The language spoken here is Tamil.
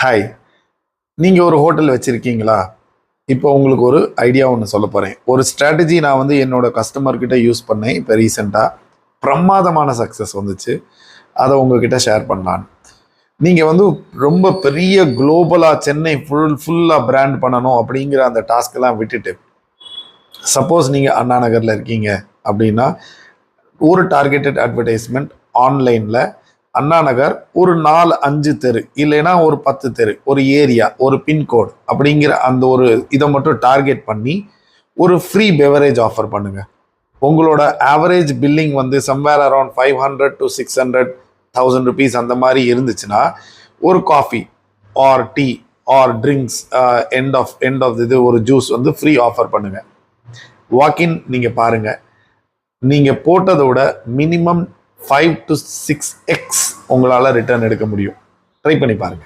ஹாய், நீங்கள் ஒரு ஹோட்டல் வச்சுருக்கீங்களா? இப்போ உங்களுக்கு ஒரு ஐடியா ஒன்று சொல்ல போகிறேன். ஒரு ஸ்ட்ராட்டஜி நான் என்னோட கஸ்டமர்கிட்ட யூஸ் பண்ணேன் இப்போ ரீசெண்டாக. பிரமாதமான சக்ஸஸ் வந்துச்சு. அதை உங்ககிட்ட ஷேர் பண்ணலான்னு. நீங்கள் ரொம்ப பெரிய குளோபலாக சென்னை ஃபுல்லாக பிராண்ட் பண்ணணும் அப்படிங்கிற அந்த டாஸ்க்கெல்லாம் விட்டுட்டு, சப்போஸ் நீங்கள் அண்ணா நகரில் இருக்கீங்க அப்படின்னா, ஒரு டார்கெட்டட் அட்வர்டைஸ்மெண்ட் ஆன்லைனில் அண்ணா நகர் ஒரு 4-5 தெரு இல்லைன்னா ஒரு 10 தெரு, ஒரு ஏரியா, ஒரு பின்கோடு அப்படிங்கிற அந்த ஒரு இதை மட்டும் டார்கெட் பண்ணி ஒரு ஃப்ரீ பெவரேஜ் ஆஃபர் பண்ணுங்க. உங்களோட average billing somewhere around 500 to 600,000 rupees அந்த மாதிரி இருந்துச்சுன்னா, ஒரு coffee or tea or drinks end of இது ஒரு ஜூஸ் ஃப்ரீ ஆஃபர் பண்ணுங்க. வாக்கின் நீங்கள் பாருங்க, நீங்கள் போட்டதோட மினிமம் 5 to 6x உங்களால் ரிட்டர்ன் எடுக்க முடியும். ட்ரை பண்ணி பாருங்க.